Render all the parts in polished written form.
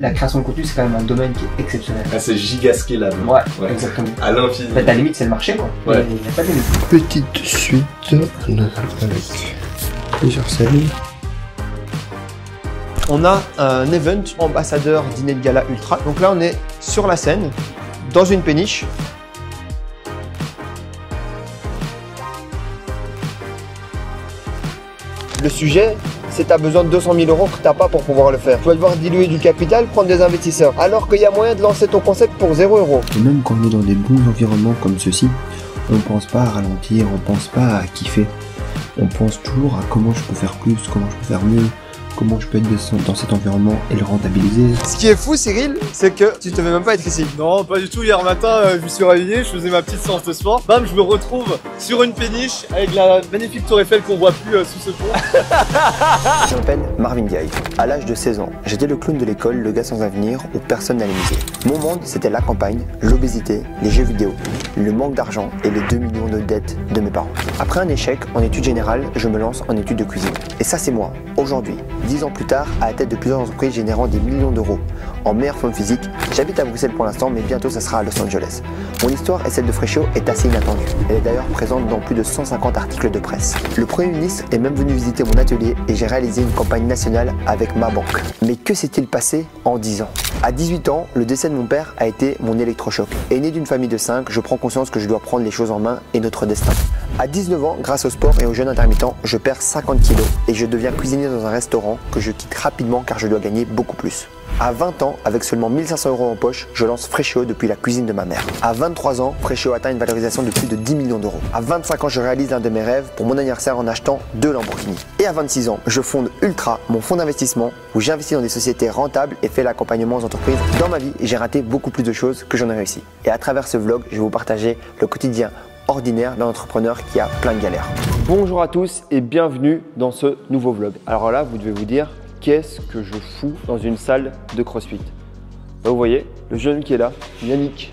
la création de contenu, c'est quand même un domaine qui est exceptionnel. Ah, c'est giga scalable. Ouais, exactement. À l'infini. En fait, la limite, c'est le marché, quoi. Ouais. Il n'y a pas de limite. Petite suite avec plusieurs scènes. On a un event ambassadeur dîner de gala ultra. Donc là, on est sur la scène, dans une péniche. Le sujet, c'est que tu as besoin de 200 000 € que tu n'as pas pour pouvoir le faire. Tu vas devoir diluer du capital, prendre des investisseurs. Alors qu'il y a moyen de lancer ton concept pour 0 €. Et même quand on est dans des bons environnements comme ceci, on ne pense pas à ralentir, on ne pense pas à kiffer. On pense toujours à comment je peux faire plus, comment je peux faire mieux, comment je peux être dans cet environnement et le rentabiliser. Ce qui est fou, Cyril, c'est que tu te fais même pas être ici. Non, pas du tout. Hier matin, je me suis réveillé, je faisais ma petite séance de sport. Bam, je me retrouve sur une péniche avec la magnifique tour Eiffel qu'on voit plus sous ce pont. Je m'appelle Marvin Gaye. À l'âge de 16 ans, j'étais le clown de l'école, le gars sans avenir où personne n'allait miser. Mon monde, c'était la campagne, l'obésité, les jeux vidéo, le manque d'argent et les 2 millions de dettes de mes parents. Après un échec en études générales, je me lance en études de cuisine. Et ça, c'est moi, aujourd'hui. 10 ans plus tard, à la tête de plusieurs entreprises générant des millions d'euros. En meilleure forme physique, j'habite à Bruxelles pour l'instant, mais bientôt ça sera à Los Angeles. Mon histoire et celle de Freshio est assez inattendue. Elle est d'ailleurs présente dans plus de 150 articles de presse. Le Premier ministre est même venu visiter mon atelier et j'ai réalisé une campagne nationale avec ma banque. Mais que s'est-il passé en 10 ans? À 18 ans, le décès de mon père a été mon électrochoc. Et né d'une famille de 5, je prends conscience que je dois prendre les choses en main et notre destin. À 19 ans, grâce au sport et au jeûne intermittent, je perds 50 kilos et je deviens cuisinier dans un restaurant que je quitte rapidement car je dois gagner beaucoup plus. À 20 ans, avec seulement 1 500 € en poche, je lance Freshio depuis la cuisine de ma mère. À 23 ans, Freshio atteint une valorisation de plus de 10 millions d'euros. À 25 ans, je réalise l'un de mes rêves pour mon anniversaire en achetant 2 Lamborghini. Et à 26 ans, je fonde Ultra, mon fonds d'investissement, où j'investis dans des sociétés rentables et fais l'accompagnement aux entreprises. Dans ma vie, j'ai raté beaucoup plus de choses que j'en ai réussi. Et à travers ce vlog, je vais vous partager le quotidien ordinaire d'un entrepreneur qui a plein de galères. Bonjour à tous et bienvenue dans ce nouveau vlog. Alors là, vous devez vous dire, qu'est-ce que je fous dans une salle de CrossFit? Là, vous voyez, le jeune qui est là, Yannick,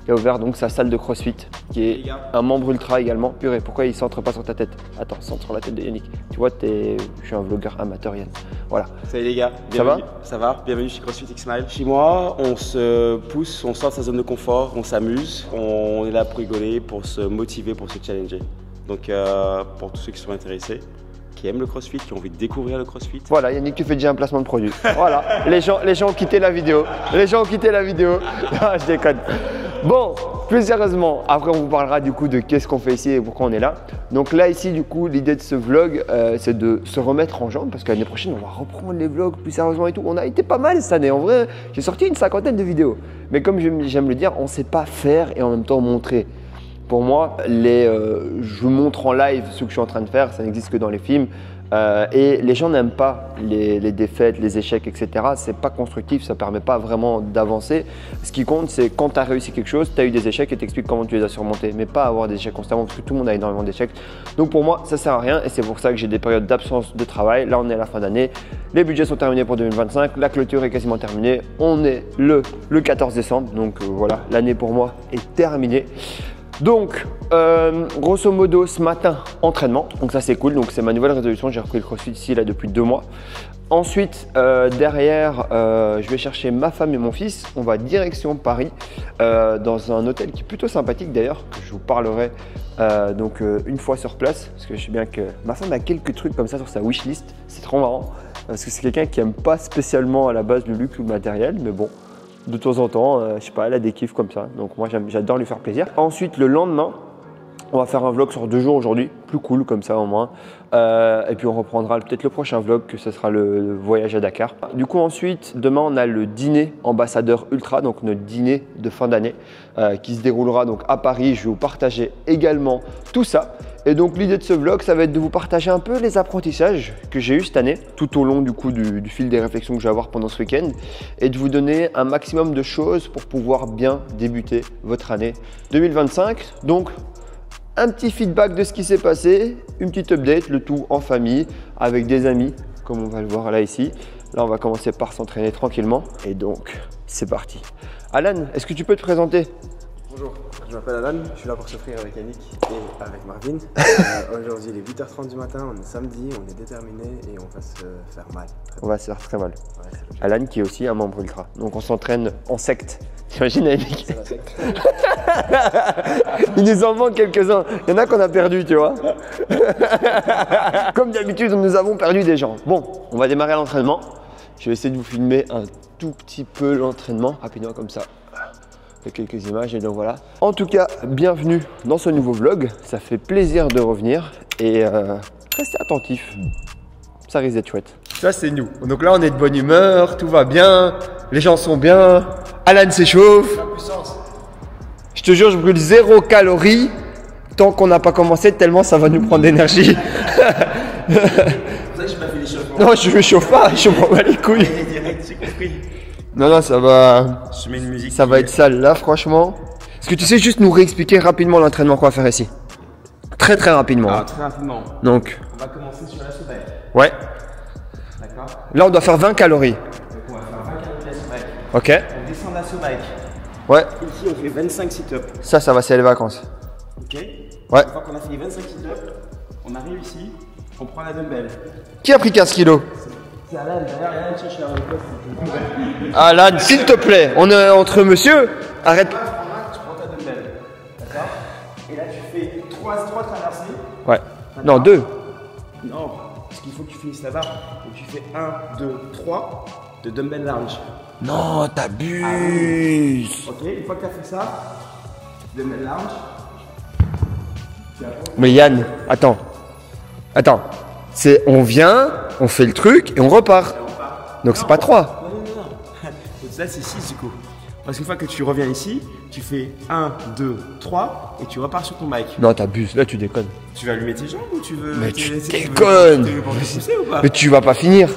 qui a ouvert donc sa salle de CrossFit, qui est un membre ultra également. Purée, pourquoi il ne centre pas sur ta tête? Attends, centre sur la tête de Yannick. Tu vois, je suis un vlogueur amateur, Yann. Voilà. Salut les gars, bienvenue. Ça va? Bienvenue chez CrossFit X-Mile. Chez moi, on se pousse, on sort de sa zone de confort, on s'amuse, on est là pour rigoler, pour se motiver, pour se challenger. Donc pour tous ceux qui sont intéressés, qui aiment le CrossFit, qui ont envie de découvrir le CrossFit. Voilà, Yannick, tu fais déjà un placement de produit. Voilà, les gens ont quitté la vidéo. Les gens ont quitté la vidéo. Non, je déconne. Bon, plus sérieusement, après on vous parlera du coup de qu'est-ce qu'on fait ici et pourquoi on est là. Donc là ici du coup l'idée de ce vlog c'est de se remettre en jambe parce que l'année prochaine on va reprendre les vlogs plus sérieusement et tout. On a été pas mal cette année, en vrai j'ai sorti une 50aine de vidéos. Mais comme j'aime le dire, on ne sait pas faire et en même temps montrer. Pour moi, je montre en live ce que je suis en train de faire, ça n'existe que dans les films. Et les gens n'aiment pas les défaites, les échecs, etc. C'est pas constructif, ça permet pas vraiment d'avancer. Ce qui compte, c'est quand tu as réussi quelque chose, tu as eu des échecs et t'expliques comment tu les as surmontés. Mais pas avoir des échecs constamment parce que tout le monde a énormément d'échecs. Donc pour moi, ça sert à rien et c'est pour ça que j'ai des périodes d'absence de travail. Là, on est à la fin d'année. Les budgets sont terminés pour 2025. La clôture est quasiment terminée. On est le 14 décembre. Donc voilà, l'année pour moi est terminée. Donc, grosso modo, ce matin, entraînement. Donc ça, c'est cool. Donc c'est ma nouvelle résolution. J'ai repris le CrossFit ici là, depuis 2 mois. Ensuite, derrière, je vais chercher ma femme et mon fils. On va direction Paris, dans un hôtel qui est plutôt sympathique d'ailleurs, que je vous parlerai une fois sur place. Parce que je sais bien que ma femme a quelques trucs comme ça sur sa wishlist. C'est trop marrant. Parce que c'est quelqu'un qui n'aime pas spécialement à la base le luxe ou le matériel. Mais bon, de temps en temps, je sais pas, elle a des kiffs comme ça. Donc moi, j'adore lui faire plaisir. Ensuite, le lendemain, on va faire un vlog sur 2 jours aujourd'hui, plus cool comme ça au moins. Et puis on reprendra peut-être le prochain vlog, que ce sera le voyage à Dakar. Du coup ensuite, demain on a le dîner ambassadeur ultra, donc notre dîner de fin d'année qui se déroulera donc à Paris. Je vais vous partager également tout ça. Et donc l'idée de ce vlog, ça va être de vous partager un peu les apprentissages que j'ai eu cette année, tout au long du coup du fil des réflexions que je vais avoir pendant ce week-end, et de vous donner un maximum de choses pour pouvoir bien débuter votre année 2025. Donc un petit feedback de ce qui s'est passé, une petite update, le tout en famille, avec des amis, comme on va le voir là ici. Là, on va commencer par s'entraîner tranquillement. Et donc, c'est parti. Alan, est-ce que tu peux te présenter? Bonjour, je m'appelle Alan, je suis là pour s'offrir avec Yannick et avec Marvin. Aujourd'hui il est 8h30 du matin, on est samedi, on est déterminé et on va se faire mal. On va se faire très mal. Ouais, c'est Alan qui est aussi un membre ultra. Donc on s'entraîne en secte. T'imagines Yannick? la secte. Il nous en manque quelques-uns. Il y en a qu'on a perdu, tu vois. Comme d'habitude, nous avons perdu des gens. Bon, on va démarrer l'entraînement. Je vais essayer de vous filmer un tout petit peu l'entraînement, rapidement comme ça. Avec quelques images et donc voilà. En tout cas, bienvenue dans ce nouveau vlog. Ça fait plaisir de revenir et restez attentifs. Ça risque d'être chouette. Ça c'est nous. Donc là on est de bonne humeur, tout va bien, les gens sont bien, Alan s'échauffe. Je te jure, je brûle 0 calories tant qu'on n'a pas commencé tellement ça va nous prendre d'énergie. C'est pour ça que j'ai pas fait l'échauffement. Non, je me chauffe pas, je m'en bats les couilles. Direct, j'ai compris. Non, ça va. Je mets une musique. Ça va être sale là, franchement. Est-ce que tu sais juste nous réexpliquer rapidement l'entraînement qu'on va faire ici? Très rapidement. Ah, très rapidement. Donc, On va commencer sur la sommeil. ouais. D'accord? Là, on doit faire 20 calories. Donc on va faire 20 calories de la sommeil. Ok. On descend la sommeil. Ouais. Ici on fait 25 sit-ups. Ça c'est les vacances. Ok? Ouais. Une fois qu'on a fait les 25 sit-ups, on arrive ici, on prend la dumbbell. Qui a pris 15 kilos? C'est Alan, derrière Alan cherche la requête. Alan, s'il te plaît, on est entre monsieur. Arrête. Tu prends ta dumbbell. D'accord? Et là tu fais 3 traversées. Ouais. Non, 2. Non, parce qu'il faut que tu finisses la barre. Donc tu fais 1, 2, 3 de dumbbell large. Non, t'abuses. Ok, une fois que tu as fait ça, dumbbell large. Mais Yann, attends. On vient, on fait le truc et on repart. Donc c'est pas 3. Non. Donc là c'est 6 du coup. Parce qu'une fois que tu reviens ici, tu fais 1, 2, 3 et tu repars sur ton bike. Non, t'abuses. Là, tu déconnes. Tu vas allumer tes jambes ou tu veux. Mais tu veux déconnes. Tu veux pour te pousser ou pas? Mais tu vas pas finir.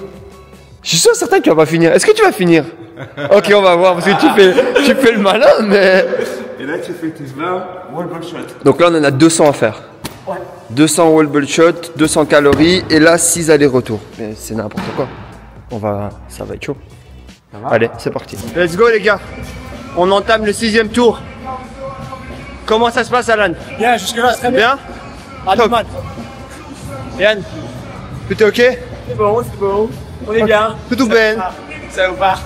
Je suis sûr certain que tu vas pas finir. Est-ce que tu vas finir? Ok, on va voir parce que tu fais le malin, mais. Et là tu fais tes 20 wall ball shot. Donc là, on en a 200 à faire. Ouais. 200 wall ball shot, 200 calories et là 6 allers-retours. Mais c'est n'importe quoi. Ça va être chaud. Allez, c'est parti. Let's go les gars. On entame le 6e tour. Comment ça se passe Alan? Bien, jusque-là, très Bien? Top. Yann, tout est ok? C'est bon, on est bien. Tout bien. Ça vous part.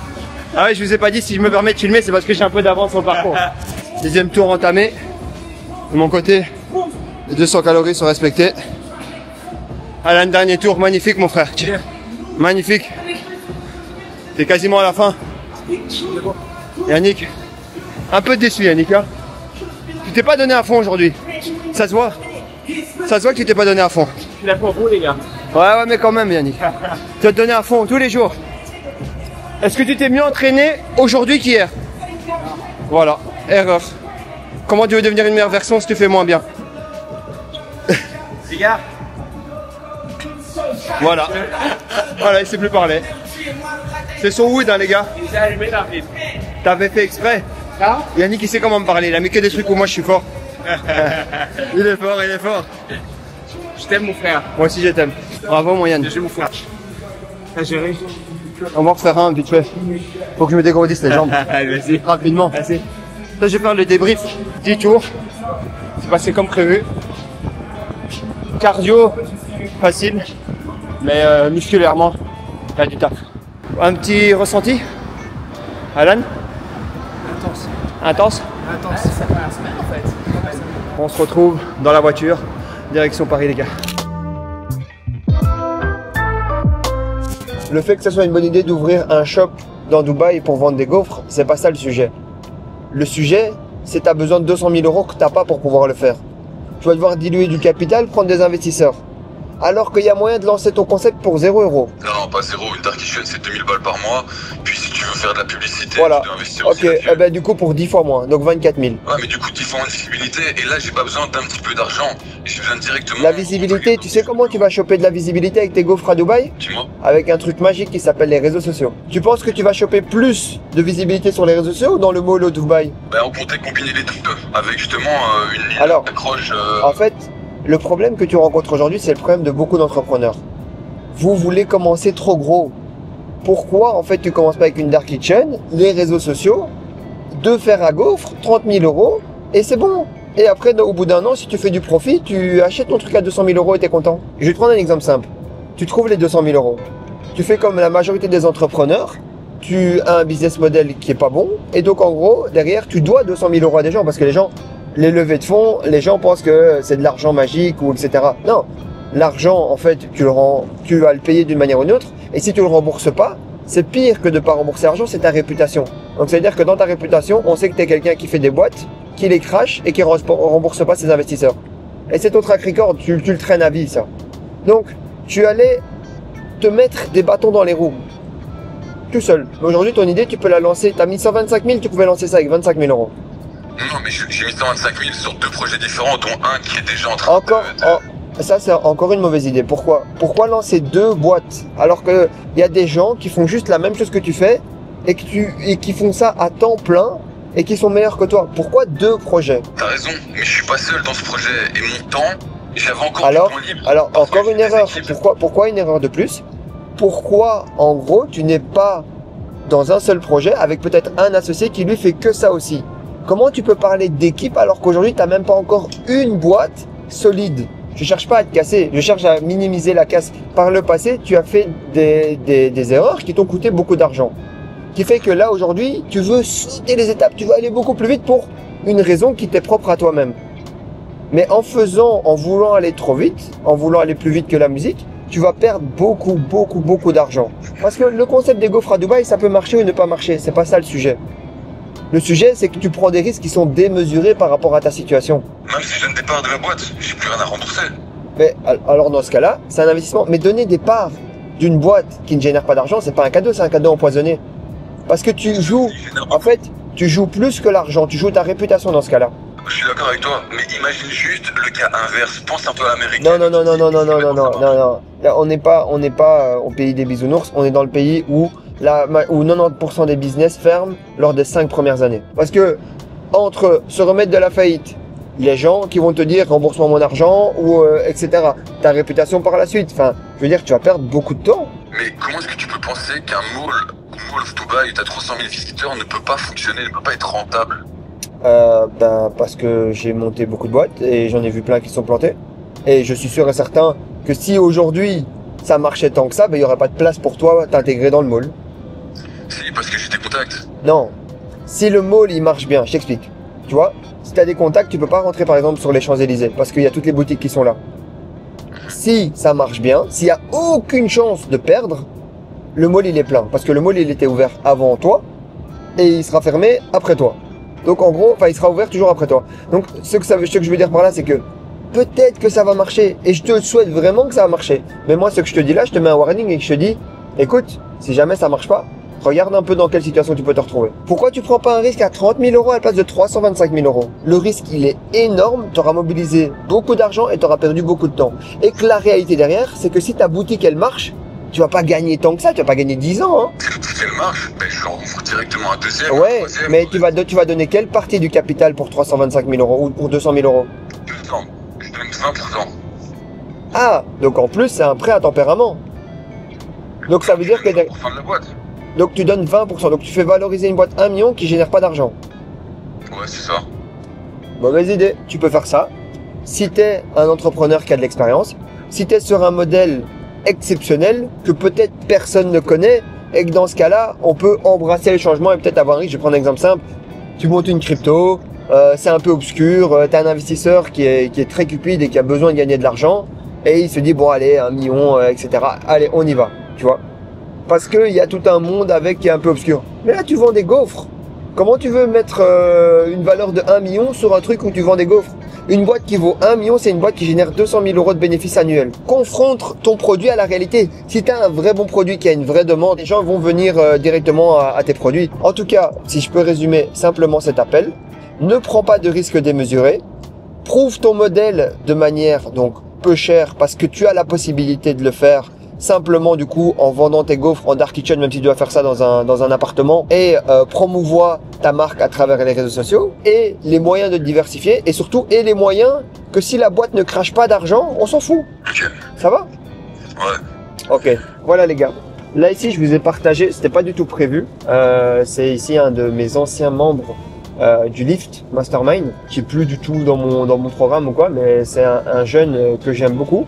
Ah ouais, je vous ai pas dit, si je me permets de filmer, c'est parce que j'ai un peu d'avance au parcours. 6e tour entamé. De mon côté, les 200 calories sont respectées. Alan, dernier tour, magnifique mon frère. Magnifique. T'es quasiment à la fin. Yannick, un peu déçu Yannick, hein. Tu t'es pas donné à fond aujourd'hui. Ça se voit. Ça se voit que tu t'es pas donné à fond. Je suis là pour vous les gars. Ouais, mais quand même Yannick. Tu vas te donner à fond tous les jours. Est-ce que tu t'es mieux entraîné aujourd'hui qu'hier? Voilà, erreur. Comment tu veux devenir une meilleure version si tu fais moins bien? Les gars, Voilà. Voilà, il sait plus parler. C'est son wood, hein, les gars. J'ai allumé la ville. T'avais fait exprès. Là Yannick, il sait comment me parler. Il a mis que des trucs où moi je suis fort. Il est fort, il est fort. Je t'aime mon frère. Moi aussi, je t'aime. Bravo, mon Yann. J'ai mon frère. T'as géré? On va en refaire un vite fait. Faut que je me dégourdisse les jambes. Vas-y. Rapidement. Vas-y. Là, je vais faire le débrief. 10 tours. C'est passé comme prévu. Cardio, facile. Mais musculairement, il y a du taf. Un petit ressenti, Alan? Intense. Ça fait la semaine en fait. On se retrouve dans la voiture, direction Paris les gars. Le fait que ce soit une bonne idée d'ouvrir un shop dans Dubaï pour vendre des gaufres, c'est pas ça le sujet. Le sujet, c'est que tu as besoin de 200 000 € que tu n'as pas pour pouvoir le faire. Tu vas devoir diluer du capital, prendre des investisseurs. Alors qu'il y a moyen de lancer ton concept pour 0 €. Non, pas 0, une Dark Kitchen c'est 2000 balles par mois. Puis si tu veux faire de la publicité, Voilà. tu dois investir Ok, aussi là-dessus. eh ben, du coup pour 10 fois moins, donc 24 000. Ouais, mais du coup, 10 fois moins de visibilité. Et là, j'ai pas besoin d'un petit peu d'argent. Et j'ai besoin directement. La visibilité, tu sais comment tu vas choper de la visibilité avec tes gaufres à Dubaï? Dis-moi. Avec un truc magique qui s'appelle les réseaux sociaux. Tu penses que tu vas choper plus de visibilité sur les réseaux sociaux ou dans le mall au Dubaï? Ben, on comptait combiner les deux. Avec justement une ligne Alors, d'accroche. En fait, le problème que tu rencontres aujourd'hui, c'est le problème de beaucoup d'entrepreneurs. Vous voulez commencer trop gros. Pourquoi en fait tu commences pas avec une Dark Kitchen, les réseaux sociaux, deux fers à gaufres, 30 000 €, Et c'est bon. Et après, au bout d'un an, si tu fais du profit, tu achètes ton truc à 200 000 € et t'es content. Je vais te prendre un exemple simple. Tu trouves les 200 000 €. Tu fais comme la majorité des entrepreneurs. Tu as un business model qui est pas bon. Et donc, en gros, derrière, tu dois 200 000 € à des gens parce que les gens, les levées de fonds, les gens pensent que c'est de l'argent magique ou etc. Non. L'argent, en fait, tu vas le payer d'une manière ou d'une autre. Et si tu le rembourses pas, c'est pire que de pas rembourser l'argent, c'est ta réputation. Donc, ça veut dire que dans ta réputation, on sait que tu es quelqu'un qui fait des boîtes, qui les crache et qui rembourse pas ses investisseurs. Et c'est ton track record, tu le traînes à vie, ça. Donc, tu allais te mettre des bâtons dans les roues. Tout seul. Aujourd'hui, ton idée, tu peux la lancer. Tu as mis 125 000, tu pouvais lancer ça avec 25 000 €. Non, mais j'ai mis 125 000 sur 2 projets différents, dont un qui est déjà en train Ça, c'est encore une mauvaise idée. Pourquoi lancer 2 boîtes alors qu'il y a des gens qui font juste la même chose que tu fais et qui font ça à temps plein et qui sont meilleurs que toi? Pourquoi 2 projets? T'as raison, mais je suis pas seul dans ce projet et mon temps, j'avais encore du temps libre. Alors, encore une erreur. Pourquoi une erreur de plus? Pourquoi, en gros, tu n'es pas dans un seul projet avec peut-être un associé qui lui fait que ça aussi? Comment tu peux parler d'équipe alors qu'aujourd'hui, tu n'as même pas encore une boîte solide? Je cherche pas à te casser, je cherche à minimiser la casse. Par le passé, tu as fait des erreurs qui t'ont coûté beaucoup d'argent. Qui fait que là, aujourd'hui, tu veux sauter les étapes, tu veux aller beaucoup plus vite pour une raison qui t'est propre à toi-même. Mais en voulant aller trop vite, en voulant aller plus vite que la musique, tu vas perdre beaucoup d'argent. Parce que le concept des gaufres à Dubaï, ça peut marcher ou ne pas marcher, c'est pas ça le sujet. Le sujet, c'est que tu prends des risques qui sont démesurés par rapport à ta situation. Même si je donne des parts de ma boîte, j'ai plus rien à rembourser. Mais alors dans ce cas-là, c'est un investissement. Mais donner des parts d'une boîte qui ne génère pas d'argent, c'est pas un cadeau, c'est un cadeau empoisonné. Parce que tu joues, en fait, tu joues plus que l'argent, tu joues ta réputation dans ce cas-là. Je suis d'accord avec toi, mais imagine juste le cas inverse. Pense un peu à l'américain. Non. Là, on n'est pas au pays des bisounours, on est dans le pays où 90% des business ferment lors des 5 premières années. Parce que, entre se remettre de la faillite, les gens qui vont te dire rembourse-moi mon argent, ou etc. Ta réputation par la suite. Enfin, je veux dire, tu vas perdre beaucoup de temps. Mais comment est-ce que tu peux penser qu'un mall of Dubaï où tu as 300 000 visiteurs ne peut pas fonctionner, ne peut pas être rentable? Parce que j'ai monté beaucoup de boîtes et j'en ai vu plein qui sont plantées. Et je suis sûr et certain que si aujourd'hui ça marchait tant que ça, il n'y aurait pas de place pour toi t'intégrer dans le mall. Si, parce que j'ai des contacts. Non. Si le mall il marche bien, je t'explique. Tu vois, si tu as des contacts, tu peux pas rentrer par exemple sur les Champs-Élysées parce qu'il y a toutes les boutiques qui sont là. Si ça marche bien, s'il n'y a aucune chance de perdre, le mall il est plein. Parce que le mall il était ouvert avant toi et il sera fermé après toi. Donc en gros, il sera ouvert toujours après toi. Donc ce que je veux dire par là, c'est que peut-être que ça va marcher. Et je te souhaite vraiment que ça va marcher. Mais moi, ce que je te dis là, je te mets un warning et que je te dis, écoute, si jamais ça marche pas, regarde un peu dans quelle situation tu peux te retrouver. Pourquoi tu prends pas un risque à 30 000 € à la place de 325 000 €? Le risque, il est énorme. Tu auras mobilisé beaucoup d'argent et tu auras perdu beaucoup de temps. Et que la réalité derrière, c'est que si ta boutique, elle marche, tu vas pas gagner tant que ça, tu vas pas gagner 10 ans. Hein. Si elle marche, je leur ouvre directement un deuxième. Ouais, un troisième. mais tu vas donner quelle partie du capital pour 325 000 € ou pour 200 000 €? Je donne 20%. Ah, donc en plus, c'est un prêt à tempérament. Donc ça veut dire que... Pour fin de la boîte. Donc tu donnes 20%, donc tu fais valoriser une boîte 1 million qui génère pas d'argent. Ouais, c'est ça. Mauvaise idée, tu peux faire ça. Si tu es un entrepreneur qui a de l'expérience, si tu es sur un modèle exceptionnel que peut-être personne ne connaît et que dans ce cas-là, on peut embrasser les changements et peut-être avoir un risque. Je vais prendre un exemple simple. Tu montes une crypto, c'est un peu obscur, tu as un investisseur qui est très cupide et qui a besoin de gagner de l'argent et il se dit bon allez, 1 million, etc. Allez, on y va, tu vois. Parce qu'il y a tout un monde avec qui est un peu obscur. Mais là, tu vends des gaufres. Comment tu veux mettre une valeur de 1 million sur un truc où tu vends des gaufres? Une boîte qui vaut 1 million, c'est une boîte qui génère 200 000 € de bénéfices annuels. Confronte ton produit à la réalité. Si tu as un vrai bon produit qui a une vraie demande, les gens vont venir directement à tes produits. En tout cas, si je peux résumer simplement cet appel, ne prends pas de risques démesurés. Prouve ton modèle de manière donc peu chère parce que tu as la possibilité de le faire. Simplement du coup en vendant tes gaufres en dark kitchen, même si tu dois faire ça dans un appartement, et promouvoir ta marque à travers les réseaux sociaux et les moyens de te diversifier et surtout les moyens que si la boîte ne crache pas d'argent, on s'en fout. Nickel. Ça va? Ouais. Ok, voilà les gars. Là ici je vous ai partagé, c'était pas du tout prévu, c'est ici un de mes anciens membres du Lift Mastermind, qui est plus du tout dans mon programme ou quoi, mais c'est un jeune que j'aime beaucoup.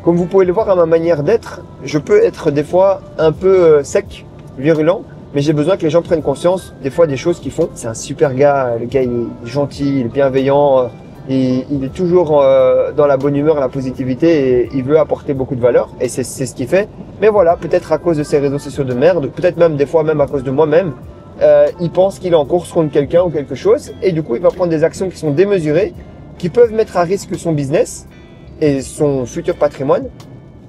Comme vous pouvez le voir à ma manière d'être, je peux être des fois un peu sec, virulent, mais j'ai besoin que les gens prennent conscience des fois des choses qu'ils font. C'est un super gars, le gars il est gentil, il est bienveillant, il est toujours dans la bonne humeur, la positivité et il veut apporter beaucoup de valeur et c'est ce qu'il fait. Mais voilà, peut-être à cause de ces réseaux sociaux de merde, peut-être même des fois même à cause de moi-même, il pense qu'il est en course contre quelqu'un ou quelque chose et du coup il va prendre des actions qui sont démesurées, qui peuvent mettre à risque son business et son futur patrimoine,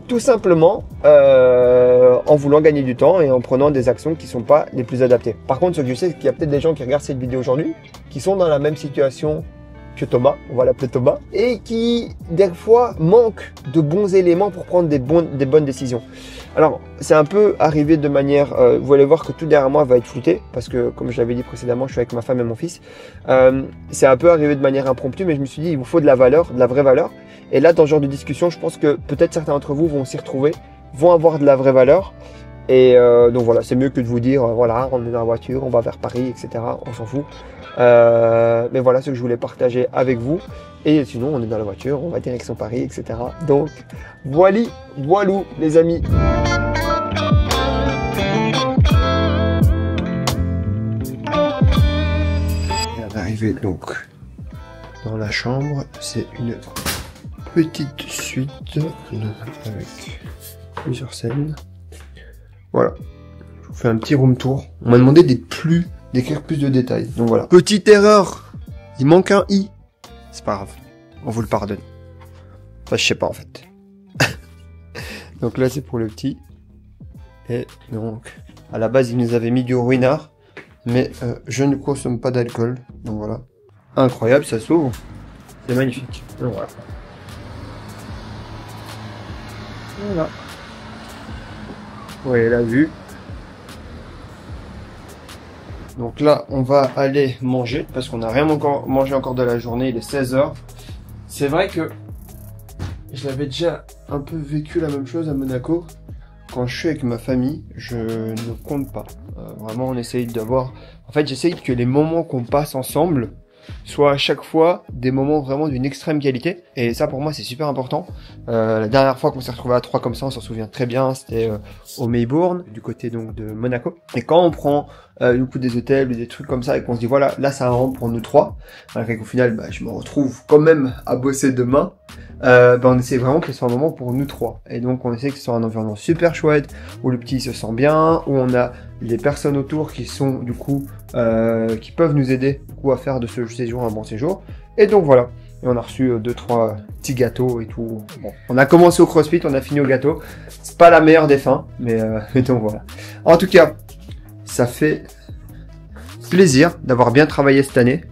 tout simplement en voulant gagner du temps et en prenant des actions qui ne sont pas les plus adaptées. Par contre, ce que je sais, c'est qu'il y a peut-être des gens qui regardent cette vidéo aujourd'hui, qui sont dans la même situation que Thomas, on va l'appeler Thomas, et qui, des fois, manquent de bons éléments pour prendre des bonnes décisions. Alors, c'est un peu arrivé de manière, vous allez voir que tout derrière moi va être flouté, parce que, comme je l'avais dit précédemment, je suis avec ma femme et mon fils. C'est un peu arrivé de manière impromptue, mais je me suis dit, il vous faut de la valeur, de la vraie valeur. Et là, dans ce genre de discussion, je pense que peut-être certains d'entre vous vont s'y retrouver, vont avoir de la vraie valeur. Et donc voilà, c'est mieux que de vous dire, voilà, on est dans la voiture, on va vers Paris, etc. On s'en fout. Mais voilà ce que je voulais partager avec vous. Et sinon, on est dans la voiture, on va direction Paris, etc. Donc, voilou, les amis. On est arrivé donc dans la chambre. C'est une petite suite avec plusieurs scènes. Voilà. Je vous fais un petit room tour. On m'a demandé d'écrire plus de détails. Donc voilà. Petite erreur. Il manque un i. C'est pas grave. On vous le pardonne. Enfin, je sais pas en fait. Donc là, c'est pour le petit. Et donc, à la base, il nous avait mis du ruinard. Mais je ne consomme pas d'alcool. Donc voilà. Incroyable, ça s'ouvre. C'est magnifique. Donc voilà. Voilà. Vous voyez la vue. Donc là, on va aller manger parce qu'on n'a rien mangé encore de la journée. Il est 16 h. C'est vrai que j'avais déjà un peu vécu la même chose à Monaco. Quand je suis avec ma famille, je ne compte pas. Vraiment, on essaye d'avoir... En fait, j'essaye que les moments qu'on passe ensemble soient à chaque fois des moments vraiment d'une extrême qualité. Et ça, pour moi, c'est super important. La dernière fois qu'on s'est retrouvé à 3 comme ça, on s'en souvient très bien, c'était au Maybourne, du côté donc de Monaco. Et quand on prend du coup des hôtels ou des trucs comme ça et qu'on se dit voilà, là ça rentre pour nous 3, malgré qu'au final, je me retrouve quand même à bosser demain, on essaie vraiment que ce soit un moment pour nous 3. Et donc on essaie que ce soit un environnement super chouette, où le petit se sent bien, où on a les personnes autour qui sont du coup qui peuvent nous aider du coup, à faire de ce séjour un bon séjour. Et donc voilà. Et on a reçu 2-3 petits gâteaux et tout. Bon, on a commencé au CrossFit, on a fini au gâteau. C'est pas la meilleure des fins, mais donc voilà. En tout cas, ça fait plaisir d'avoir bien travaillé cette année,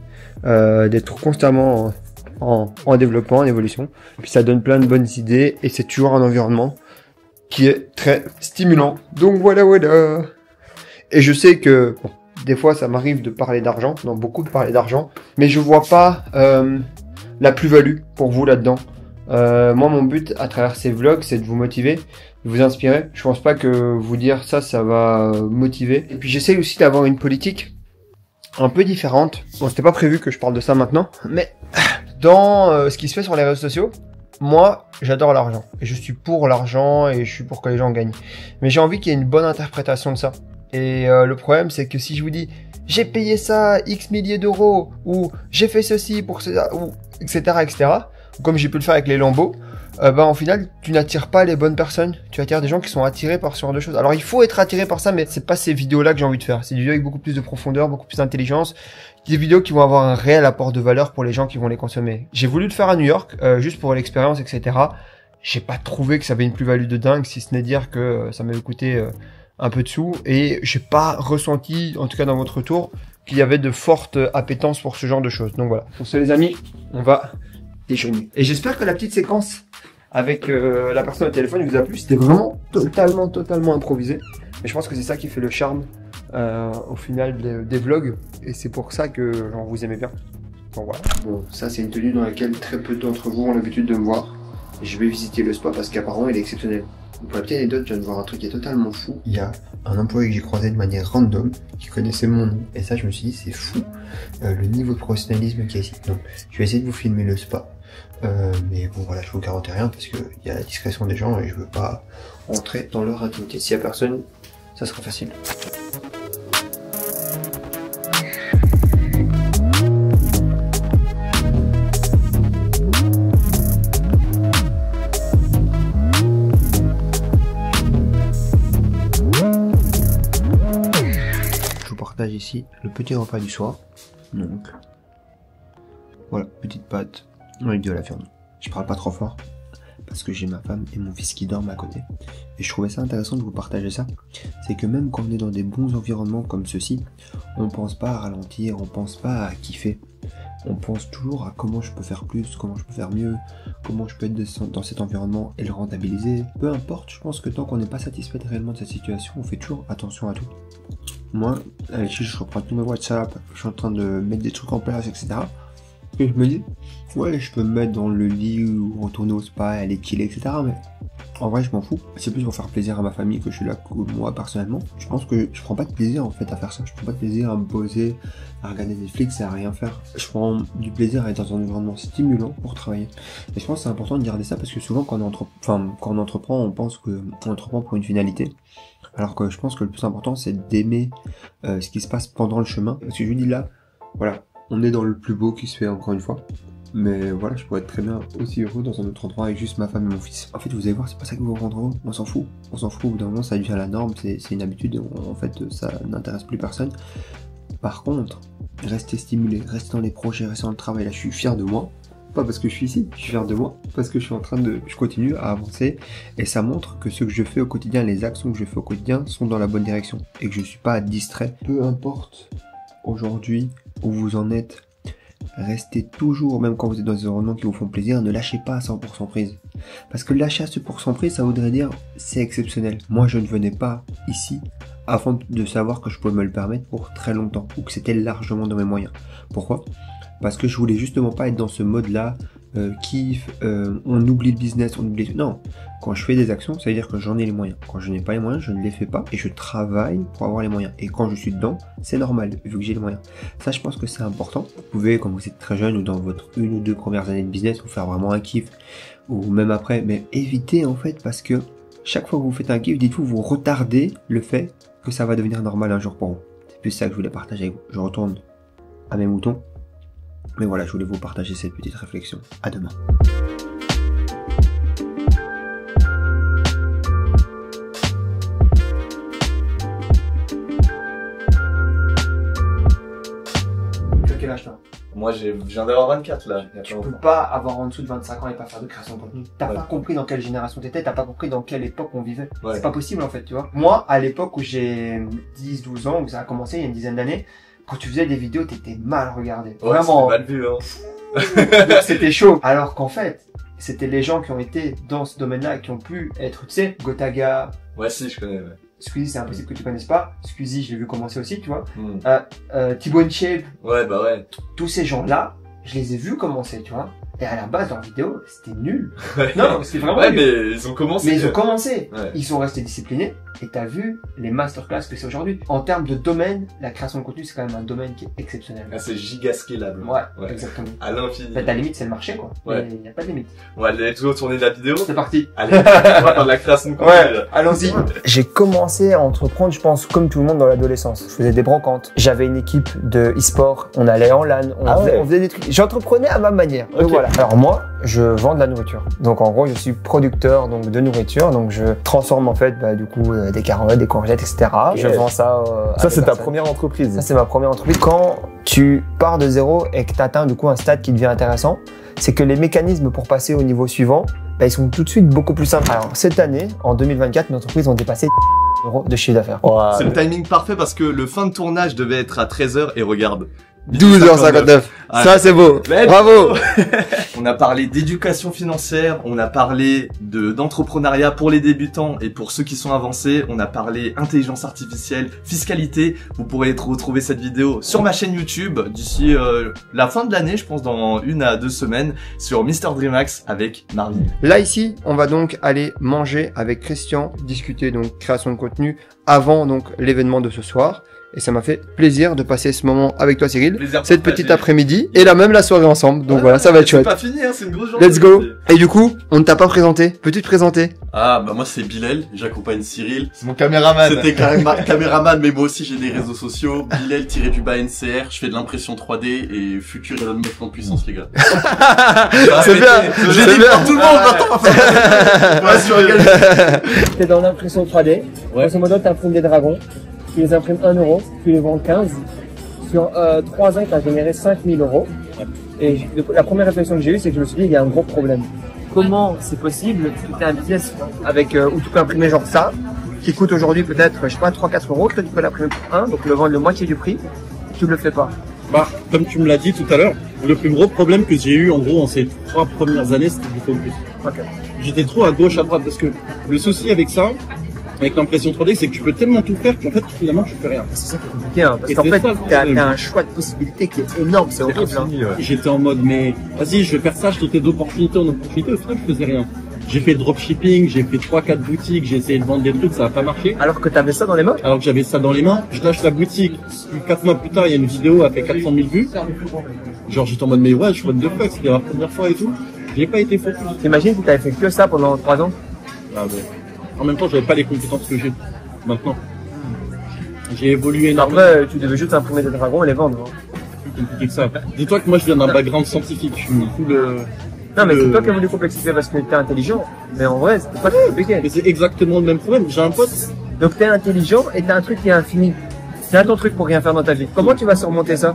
d'être constamment en développement, en évolution. Et puis ça donne plein de bonnes idées et c'est toujours un environnement qui est très stimulant. Donc voilà. Et je sais que bon, des fois ça m'arrive de parler d'argent, beaucoup de parler d'argent, mais je vois pas la plus-value pour vous là-dedans. Moi, mon but à travers ces vlogs, c'est de vous motiver, de vous inspirer. Je pense pas que vous dire ça va motiver. Et puis j'essaye aussi d'avoir une politique un peu différente. Bon, c'était pas prévu que je parle de ça maintenant, mais dans ce qui se fait sur les réseaux sociaux, moi, j'adore l'argent. Et je suis pour l'argent et je suis pour que les gens gagnent. Mais j'ai envie qu'il y ait une bonne interprétation de ça. Et le problème, c'est que si je vous dis j'ai payé ça X milliers d'euros, ou j'ai fait ceci pour ça, ou etc., comme j'ai pu le faire avec les lambeaux, en final, tu n'attires pas les bonnes personnes. Tu attires des gens qui sont attirés par ce genre de choses. Alors, il faut être attiré par ça, mais c'est pas ces vidéos-là que j'ai envie de faire. C'est des vidéos avec beaucoup plus de profondeur, beaucoup plus d'intelligence. Des vidéos qui vont avoir un réel apport de valeur pour les gens qui vont les consommer. J'ai voulu le faire à New York, juste pour l'expérience, etc. J'ai pas trouvé que ça avait une plus-value de dingue, si ce n'est dire que ça m'avait coûté un peu de sous. Et j'ai pas ressenti, en tout cas dans votre tour, qu'il y avait de fortes appétences pour ce genre de choses. Donc voilà. Pour ce, les amis, on va déjeuner. Et j'espère que la petite séquence avec la personne au téléphone vous a plu. C'était vraiment totalement improvisé. Mais je pense que c'est ça qui fait le charme au final des vlogs. Et c'est pour ça que genre, vous aimez bien. Donc voilà. Bon, ça c'est une tenue dans laquelle très peu d'entre vous ont l'habitude de me voir. Et je vais visiter le spa parce qu'apparemment il est exceptionnel. Pour la petite anecdote, je viens de voir un truc qui est totalement fou. Il y a un employé que j'ai croisé de manière random, qui connaissait mon nom. Et ça, je me suis dit, c'est fou, le niveau de professionnalisme qu'il y a ici. Donc, je vais essayer de vous filmer le spa. Mais bon, voilà, je vous garantis rien parce qu'il y a la discrétion des gens et je veux pas entrer dans leur intimité. S'il y a personne, ça sera facile. Ici le petit repas du soir, donc voilà, petite pâte avec de la viande. Je parle pas trop fort parce que j'ai ma femme et mon fils qui dorment à côté et je trouvais ça intéressant de vous partager ça. C'est que même quand on est dans des bons environnements comme ceci, on pense pas à ralentir, on pense pas à kiffer, on pense toujours à comment je peux faire plus, comment je peux faire mieux, comment je peux être dans cet environnement et le rentabiliser. Peu importe, je pense que tant qu'on n'est pas satisfait réellement de cette situation, on fait toujours attention à tout. Moi, ici je reprends tous mes WhatsApp, je suis en train de mettre des trucs en place, etc. Et je me dis, ouais, je peux me mettre dans le lit ou retourner au spa, aller chiller, etc. Mais en vrai, je m'en fous. C'est plus pour faire plaisir à ma famille que je suis là que moi personnellement. Je pense que je prends pas de plaisir en fait à faire ça. Je prends pas de plaisir à me poser, à regarder Netflix et à rien faire. Je prends du plaisir à être dans un environnement stimulant pour travailler. Et je pense que c'est important de garder ça parce que souvent quand on entreprend, on pense qu'on entreprend pour une finalité. Alors que je pense que le plus important c'est d'aimer ce qui se passe pendant le chemin. Parce que je vous dis là, voilà, on est dans le plus beau qui se fait encore une fois. Mais voilà, je pourrais être très bien aussi heureux dans un autre endroit avec juste ma femme et mon fils. En fait, vous allez voir, c'est pas ça qui vous rendra heureux. On s'en fout. On s'en fout. Au bout d'un moment, ça devient la norme. C'est une habitude. En fait, ça n'intéresse plus personne. Par contre, restez stimulé, restez dans les projets, restez dans le travail. Là, je suis fier de moi. Pas parce que je suis ici, je suis fier de moi, parce que je continue à avancer et ça montre que ce que je fais au quotidien, les actions que je fais au quotidien sont dans la bonne direction et que je suis pas distrait. Peu importe aujourd'hui où vous en êtes, restez toujours, même quand vous êtes dans des environnements qui vous font plaisir, ne lâchez pas à 100% prise. Parce que lâcher à 100% prise, ça voudrait dire c'est exceptionnel. Moi, je ne venais pas ici avant de savoir que je pouvais me le permettre pour très longtemps ou que c'était largement dans mes moyens. Pourquoi ? Parce que je voulais justement pas être dans ce mode-là, kiff, on oublie le business, on oublie... Non, quand je fais des actions, ça veut dire que j'en ai les moyens. Quand je n'ai pas les moyens, je ne les fais pas et je travaille pour avoir les moyens. Et quand je suis dedans, c'est normal, vu que j'ai les moyens. Ça, je pense que c'est important. Vous pouvez, quand vous êtes très jeune ou dans votre 1 ou 2 premières années de business, vous faire vraiment un kiff, ou même après, mais évitez en fait, parce que chaque fois que vous faites un kiff, dites-vous, vous retardez le fait que ça va devenir normal un jour pour vous. C'est plus ça que je voulais partager avec vous. Je retourne à mes moutons. Mais voilà, je voulais vous partager cette petite réflexion. À demain. Tu as quel âge toi? Moi, je viens d'avoir 24 là. Tu peux pas avoir en dessous de 25 ans et pas faire de création de contenu. T'as pas compris dans quelle génération t'étais, t'as pas compris dans quelle époque on vivait. Ouais. C'est pas possible en fait, tu vois. Moi, à l'époque où j'ai 10-12 ans, où ça a commencé il y a une dizaine d'années, quand tu faisais des vidéos, t'étais mal regardé. Ouais, vraiment. Mal vu, hein. C'était chaud. Alors qu'en fait, c'était les gens qui ont été dans ce domaine-là et qui ont pu être, tu sais, Gotaga. Ouais, si, je connais, ouais. Squeezie, c'est impossible que tu connaisses pas. Squeezie, je l'ai vu commencer aussi, tu vois. Thibaut InShape. Ouais, bah ouais. Tous ces gens-là, je les ai vus commencer, tu vois. Et à la base, leur vidéo, c'était nul. Non, c'était vraiment nul. Mais ils ont commencé. Mais ils ont commencé. Ouais. Ils sont restés disciplinés. Et t'as vu les masterclass que c'est aujourd'hui. En termes de domaine, la création de contenu, c'est quand même un domaine qui est exceptionnel. Ah, c'est giga scalable. Ouais, exactement. À l'infini. Ta limite, c'est le marché, quoi. Ouais. Il n'y a pas de limite. On va aller toujours tourner de la vidéo. C'est parti. Allez, on va faire de la création de contenu. Ouais, allons-y. J'ai commencé à entreprendre, je pense, comme tout le monde dans l'adolescence. Je faisais des brocantes. J'avais une équipe de e-sport. On allait en LAN. On faisait des trucs. J'entreprenais à ma manière. Okay. Donc voilà. Alors moi, je vends de la nourriture. Donc en gros, je suis producteur donc de nourriture. Donc je transforme en fait du coup des carottes, des courgettes, etc. Je vends ça. Ça c'est ta première entreprise. Ça c'est ma première entreprise. Quand tu pars de zéro et que tu atteins du coup un stade qui devient intéressant, c'est que les mécanismes pour passer au niveau suivant, ils sont tout de suite beaucoup plus simples. Alors cette année, en 2024, nos entreprises ont dépassé € de chiffre d'affaires. C'est le timing parfait parce que le fin de tournage devait être à 13h et regarde. 12h59. Ouais. Ça, c'est beau. Mais Bravo. on a parlé d'éducation financière, on a parlé d'entrepreneuriat pour les débutants et pour ceux qui sont avancés, on a parlé intelligence artificielle, fiscalité. Vous pourrez retrouver cette vidéo sur ma chaîne YouTube d'ici la fin de l'année, je pense dans 1 à 2 semaines, sur Mr Dreamax avec Marvin. Là, ici, on va donc aller manger avec Christian, discuter donc création de contenu avant donc l'événement de ce soir. Et ça m'a fait plaisir de passer ce moment avec toi, Cyril, cette petite après-midi et là même la soirée ensemble. Donc voilà, ça va être chouette. C'est pas fini, hein, c'est une grosse journée. Let's go. Et du coup, on ne t'a pas présenté. Peux-tu te présenter? Ah bah moi c'est Bilal, j'accompagne Cyril. C'est mon caméraman. C'était caméraman, mais moi aussi j'ai des réseaux sociaux. Bilal-NCR, je fais de l'impression 3D et futur Elon Musk en puissance les gars. C'est bien. J'ai dit pour tout le monde maintenant. T'es dans l'impression 3D. Grosso modo, t'imprimes des dragons. Tu les imprimes 1 euro, tu les vends 15. Sur 3 ans, tu as généré 5000 euros. Et la première réflexion que j'ai eue, c'est que je me suis dit, il y a un gros problème. Comment c'est possible que tu aies une pièce avec, où tu peux imprimer genre ça, qui coûte aujourd'hui peut-être, je sais pas, 3-4 euros, toi tu peux l'imprimer pour 1, donc le vendre le moitié du prix, tu le fais pas. Bah, comme tu me l'as dit tout à l'heure, le plus gros problème que j'ai eu en gros en ces 3 premières années, c'était du focus. Okay. J'étais trop à gauche, à droite, parce que le souci avec ça, avec l'impression 3D, c'est que tu peux tellement tout faire qu'en fait, finalement, tu fais rien. C'est ça qui est compliqué, hein, parce qu'en fait, t'as un choix de possibilités qui est énorme, c'est horrible. J'étais en mode, mais vas-y, je vais faire ça, je sautais d'opportunité en opportunité, au final, je faisais rien. J'ai fait dropshipping, j'ai fait 3-4 boutiques, j'ai essayé de vendre des trucs, ça n'a pas marché. Alors que t'avais ça dans les mains? Alors que j'avais ça dans les mains, je lâche la boutique, 4 mois plus tard, il y a une vidéo, elle fait 400 000 vues. Genre, j'étais en mode, mais ouais, je vois de fuck, c'était la première fois et tout. J'ai pas été focus. T'imagines que t'avais fait que ça pendant 3 ans? Ah ouais. En même temps, j'avais pas les compétences que j'ai maintenant. J'ai évolué énormément. Après, tu devais juste imprimer des dragons et les vendre. Plus compliqué que ça. Dis-toi que moi, je viens d'un background scientifique. Je suis tout le... Non, mais c'est toi qui as voulu complexifier parce que t'es intelligent. Mais en vrai, c'est pas très compliqué. Mais c'est exactement le même problème. J'ai un pote. Donc t'es intelligent et t'as un truc qui est infini. C'est ton truc pour rien faire dans ta vie. Comment tu vas surmonter ça?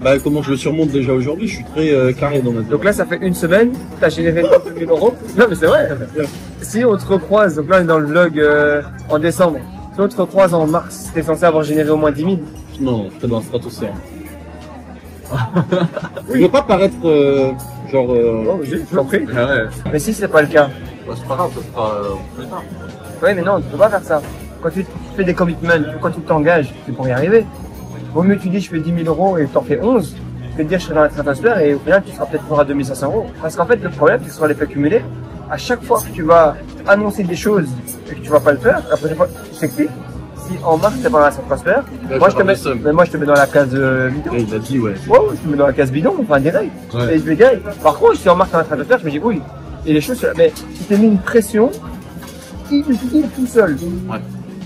Bah, comment je le surmonte déjà aujourd'hui? Je suis très carré dans ma vie. Donc là, ça fait 1 semaine, t'as généré 2 000 euros. Non, mais c'est vrai. Si on te recroise, donc là, on est dans le vlog en décembre. Si on te recroise en mars, t'es censé avoir généré au moins 10 000. Non, je suis dans la stratosphère. Je veux pas paraître genre. Oh, je t'en prie. Ah ouais. Mais si c'est pas le cas. Bah, c'est pas grave, ça sera plus tard. Ouais, mais non, tu peux pas faire ça. Quand tu fais des commitments, quand tu t'engages, c'est pour y arriver. Vaut mieux tu dis je fais 10 000 euros et t'en fais 11, que de dire je serai dans la stratosphère et au final tu seras peut-être toujours à 2 500 euros. Parce qu'en fait, le problème, c'est sur l'effet cumulé. À chaque fois que tu vas annoncer des choses et que tu vas pas le faire, la prochaine fois, je t'explique. Si en mars t'es pas dans la stratosphère, moi je te mets dans la case bidon. Il a dit ouais. Ouais, je te mets dans la case bidon, enfin direct. Ouais. Et je vais direct. Par contre, si en mars t'es dans la stratosphère, je me dis oui. Et les choses, mais tu t'es mis une pression inutile tout seul. Ouais.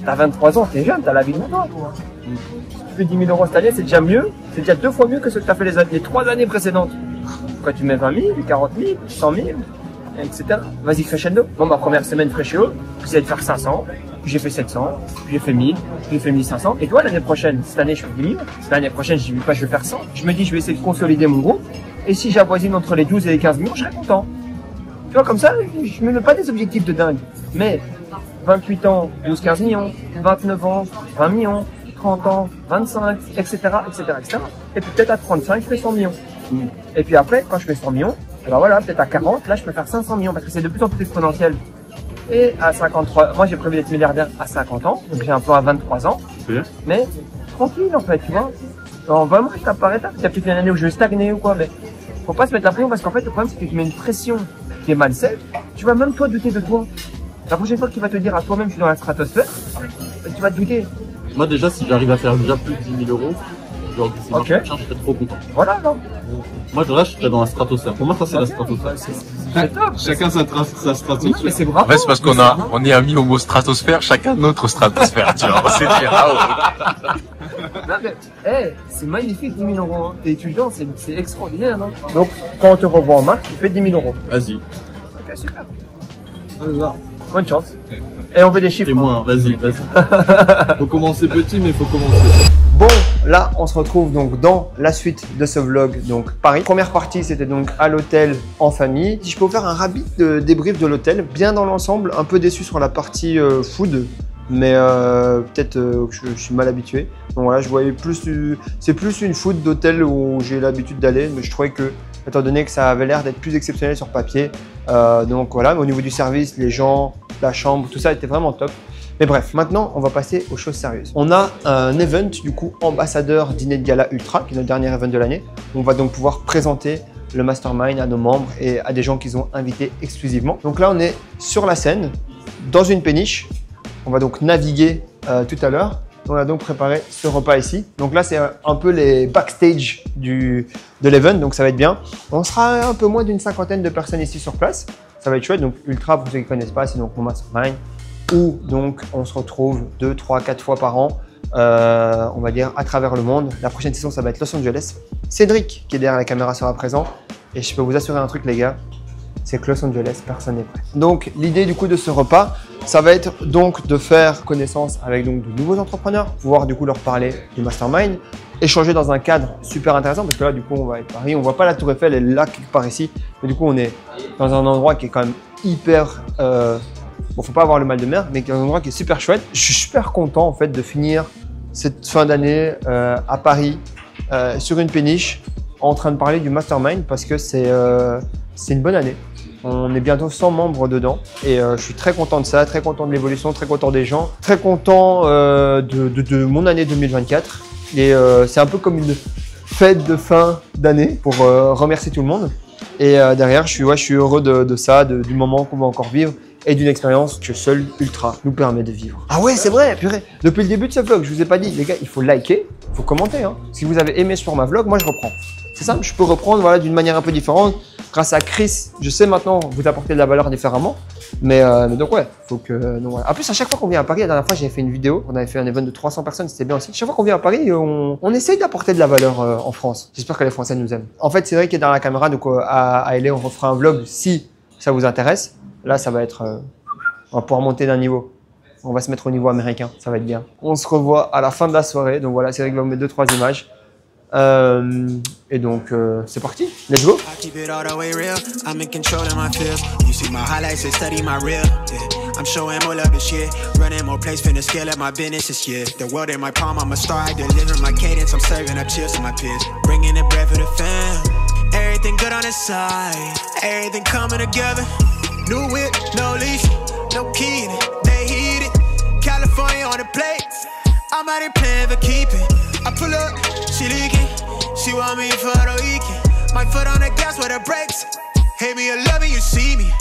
T'as 23 ans, t'es jeune, t'as la vie de maintenant, toi. Tu fais 10 000 euros cette année, c'est déjà mieux. C'est déjà 2 fois mieux que ce que t'as fait les 3 années précédentes. Quand tu mets 20 000, 40 000, 100 000, etc. Vas-y, crescendo. Bon, ma première semaine crescendo, j'essayais de faire 500, puis j'ai fait 700, puis j'ai fait 1000, puis j'ai fait 1500. Et toi, l'année prochaine, cette année, je fais 10 000. L'année prochaine, je dis pas, je vais faire 100. Je me dis, je vais essayer de consolider mon groupe. Et si j'avoisine entre les 12 et les 15 millions, je serai content. Tu vois, comme ça, je me mets pas des objectifs de dingue. Mais 28 ans, 12-15 millions, 29 ans, 20 millions, 30 ans, 25, etc., etc., etc. Et puis peut-être à 35, je fais 100 millions. Et puis après, quand je fais 100 millions, alors voilà, peut-être à 40, là, je peux faire 500 millions parce que c'est de plus en plus exponentiel. Et à 53, moi j'ai prévu d'être milliardaire à 50 ans, donc j'ai un plan à 23 ans. Mais tranquille en fait, tu vois. Alors, vraiment, étape par étape. Il y a peut-être une année où je vais stagner ou quoi, mais faut pas se mettre la pression parce qu'en fait, le problème c'est que tu mets une pression qui est malsaine. Tu vas même toi douter de toi. La prochaine fois que tu vas te dire à toi-même je suis dans la stratosphère, tu vas te douter. Moi déjà, si j'arrive à faire déjà plus de 10 000 euros, genre d'ici mars prochain, je serais trop content. Voilà, non. Moi, je serais dans la stratosphère. Pour moi, ça c'est la stratosphère. C'est top. Chacun sa stratosphère. Mais c'est En fait, c'est parce on est amis au mot stratosphère, chacun notre stratosphère, tu vois. C'est hey, c'est magnifique 10 000 euros. Hein. T'es étudiant, c'est extraordinaire, non? Donc, quand on te revoit en mars, tu fais 10 000 euros. Vas-y. Ok, super. Bonne chance. Et on veut des chiffres. Et moi, vas-y. Faut commencer petit, mais faut commencer. Bon, là, on se retrouve donc dans la suite de ce vlog, donc Paris. Première partie, c'était donc à l'hôtel en famille. Si je peux vous faire un rapide débrief de l'hôtel, bien dans l'ensemble, un peu déçu sur la partie food. mais peut-être que je suis mal habitué. Donc voilà, je voyais c'est plus une food d'hôtel où j'ai l'habitude d'aller, mais je trouvais que, étant donné que ça avait l'air d'être plus exceptionnel sur papier, donc voilà, mais au niveau du service, les gens, la chambre, tout ça était vraiment top. Mais bref, maintenant, on va passer aux choses sérieuses. On a un event, du coup, ambassadeur dîner de gala ultra, qui est notre dernier event de l'année. On va donc pouvoir présenter le mastermind à nos membres et à des gens qu'ils ont invités exclusivement. Donc là, on est sur la scène, dans une péniche. On va donc naviguer tout à l'heure. On a donc préparé ce repas ici. Donc là, c'est un peu les backstage de l'event, donc ça va être bien. On sera un peu moins d'une 50aine de personnes ici sur place. Ça va être chouette. Donc ultra, pour ceux qui ne connaissent pas, c'est donc mon mastermind. Où donc on se retrouve 2, 3, 4 fois par an, on va dire à travers le monde. La prochaine saison, ça va être Los Angeles. Cédric, qui est derrière la caméra, sera présent. Et je peux vous assurer un truc, les gars, c'est que Los Angeles, personne n'est prêt. Donc l'idée du coup de ce repas, ça va être donc de faire connaissance avec donc de nouveaux entrepreneurs, pouvoir du coup leur parler du mastermind, échanger dans un cadre super intéressant parce que là du coup on va être à Paris, on voit pas la Tour Eiffel, elle est là quelque part ici, mais du coup on est dans un endroit qui est quand même hyper bon, faut pas avoir le mal de mer, mais un endroit qui est super chouette. Je suis super content en fait de finir cette fin d'année à Paris sur une péniche en train de parler du mastermind parce que c'est une bonne année. On est bientôt 100 membres dedans et je suis très content de ça, très content de l'évolution, très content des gens, très content de mon année 2024. Et c'est un peu comme une fête de fin d'année pour remercier tout le monde. Et derrière, je suis heureux de ça, du moment qu'on va encore vivre et d'une expérience que seul Ultra nous permet de vivre. Ah ouais, c'est vrai, purée. Depuis le début de ce vlog, je vous ai pas dit, les gars, il faut liker, il faut commenter. Hein. Si vous avez aimé ce format vlog, moi je reprends. C'est simple, je peux reprendre voilà, d'une manière un peu différente. Grâce à Chris, je sais maintenant vous apporter de la valeur différemment. Mais donc ouais, faut que. Donc, voilà. En plus, à chaque fois qu'on vient à Paris, la dernière fois j'avais fait une vidéo, on avait fait un event de 300 personnes, c'était bien aussi. Chaque fois qu'on vient à Paris, on essaye d'apporter de la valeur en France. J'espère que les Français nous aiment. En fait, Cédric est dans la caméra, donc à LA, on refera un vlog si ça vous intéresse. Là, ça va être. On va pouvoir monter d'un niveau. On va se mettre au niveau américain, ça va être bien. On se revoit à la fin de la soirée. Donc voilà, Cédric va vous mettre 2-3 images. Et donc, c'est parti. Let's go. I'm showing more love this year, running more plays, finna scale up my business this year. The world in my palm, I'm a star, I deliver my cadence, I'm serving up chips to my peers. Bringing the bread for the fam, everything good on the side, everything coming together. New whip, no leash, no key, they heat it. California on the plate, I'm out here playing for keeping. I pull up, she leaking, she want me for the weekend. My foot on the gas with the brakes, hate me or love me, you see me.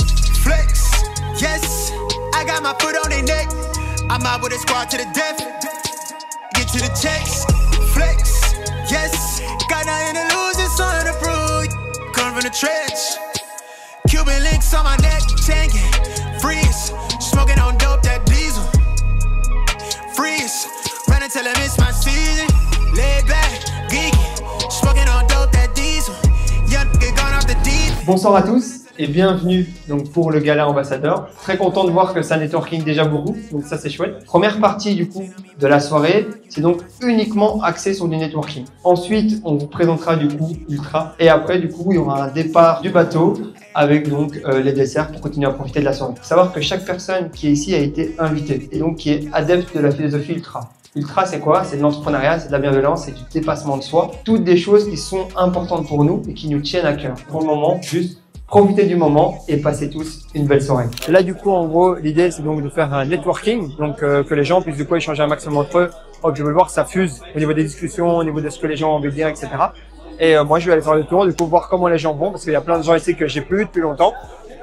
Flex, yes. I got my foot on their neck. I'm out with a squad to the death. Get to the checks. Flex. Yes. Got nothing to lose, it's something to prove. Come from the trench. Cuban links on my neck. Tanking. Freeze. Smoking on dope, that diesel. Freeze. Run until I miss my season. Lay back. Geeky. Smoking on dope, that diesel. Young nigga gone off the deep. Bonsoir à tous. Et bienvenue donc pour le gala ambassadeur. Très content de voir que ça networking déjà beaucoup, donc ça c'est chouette. Première partie du coup de la soirée, c'est donc uniquement axé sur du networking. Ensuite, on vous présentera du coup Ultra et après du coup il y aura un départ du bateau avec donc les desserts pour continuer à profiter de la soirée. Il faut savoir que chaque personne qui est ici a été invitée et donc qui est adepte de la philosophie Ultra. Ultra, c'est quoi? C'est de l'entrepreneuriat, c'est de la bienveillance, c'est du dépassement de soi. Toutes des choses qui sont importantes pour nous et qui nous tiennent à cœur. Pour le moment, juste profitez du moment et passez tous une belle soirée. Là, du coup, en gros, l'idée, c'est donc de faire un networking, donc que les gens puissent du coup échanger un maximum entre eux. Comme je veux le voir, ça fuse au niveau des discussions, au niveau de ce que les gens ont envie de dire, etc. Et moi, je vais aller faire le tour, du coup, voir comment les gens vont, parce qu'il y a plein de gens ici que j'ai plus depuis longtemps.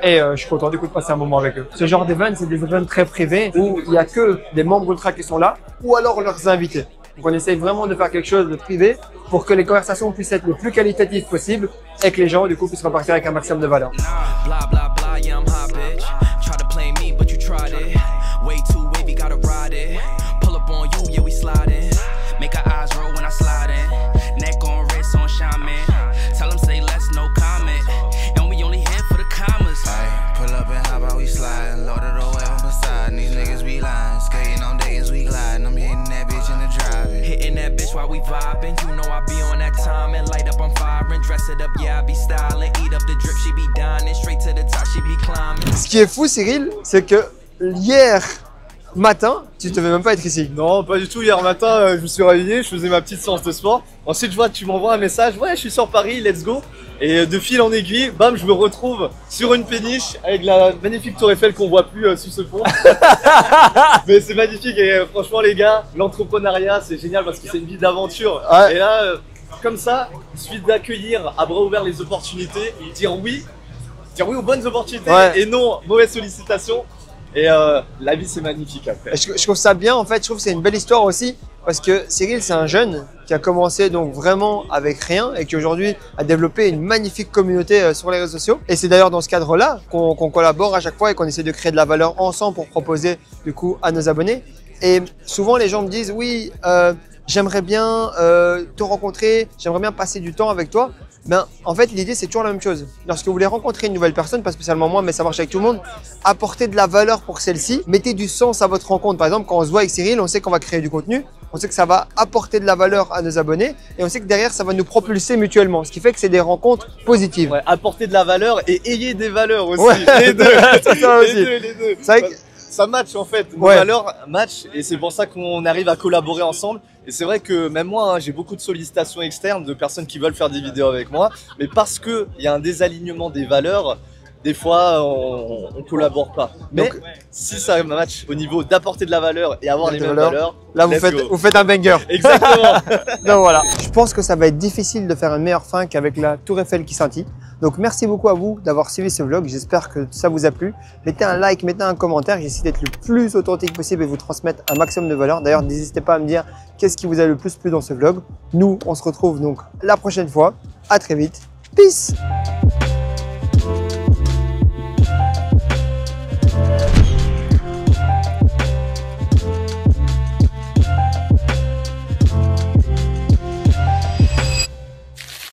Et je suis content du coup de passer un moment avec eux. Ce genre d'événements, c'est des événements très privés où il n'y a que des membres Ultra qui sont là, ou alors leurs invités. Donc on essaye vraiment de faire quelque chose de privé pour que les conversations puissent être le plus qualitatives possible et que les gens du coup puissent repartir avec un maximum de valeur. Ce qui est fou, Cyril, c'est que hier, matin, tu devais même pas être ici. Non, pas du tout. Hier matin, je me suis réveillé, je faisais ma petite séance de sport. Ensuite, je vois, tu m'envoies un message. Ouais, je suis sur Paris, let's go. Et de fil en aiguille, bam, je me retrouve sur une péniche avec la magnifique tour Eiffel qu'on voit plus sous ce pont. Mais c'est magnifique et franchement les gars, l'entrepreneuriat c'est génial parce que c'est une vie d'aventure. Ouais. Et là, comme ça, il suffit d'accueillir à bras ouverts les opportunités, dire oui aux bonnes opportunités et non mauvaise sollicitation. Et la vie c'est magnifique après. Je trouve ça bien en fait, je trouve que c'est une belle histoire aussi parce que Cyril c'est un jeune qui a commencé donc vraiment avec rien et qui aujourd'hui a développé une magnifique communauté sur les réseaux sociaux. Et c'est d'ailleurs dans ce cadre-là qu'on collabore à chaque fois et qu'on essaie de créer de la valeur ensemble pour proposer du coup à nos abonnés. Et souvent les gens me disent oui, j'aimerais bien te rencontrer, j'aimerais bien passer du temps avec toi. Ben, en fait, l'idée, c'est toujours la même chose. Lorsque vous voulez rencontrer une nouvelle personne, pas spécialement moi, mais ça marche avec tout le monde, apportez de la valeur pour celle-ci, mettez du sens à votre rencontre. Par exemple, quand on se voit avec Cyril, on sait qu'on va créer du contenu, on sait que ça va apporter de la valeur à nos abonnés et on sait que derrière, ça va nous propulser mutuellement. Ce qui fait que c'est des rencontres positives. Ouais, apporter de la valeur et ayez des valeurs aussi. Ouais, les deux, c'est ça aussi. les deux. C'est vrai que ça match en fait, nos valeurs matchent et c'est pour ça qu'on arrive à collaborer ensemble. Et c'est vrai que même moi, hein, j'ai beaucoup de sollicitations externes de personnes qui veulent faire des vidéos avec moi, mais parce que il y a un désalignement des valeurs, des fois on collabore pas. Mais donc, si ça match au niveau d'apporter de la valeur et avoir les mêmes valeurs, là vous faites un banger. Exactement. Donc voilà. Je pense que ça va être difficile de faire une meilleure fin qu'avec la tour Eiffel qui scintille. Donc merci beaucoup à vous d'avoir suivi ce vlog, j'espère que ça vous a plu. Mettez un like, mettez un commentaire, j'essaie d'être le plus authentique possible et vous transmettre un maximum de valeur. D'ailleurs, n'hésitez pas à me dire qu'est-ce qui vous a le plus plu dans ce vlog. Nous, on se retrouve donc la prochaine fois. À très vite. Peace!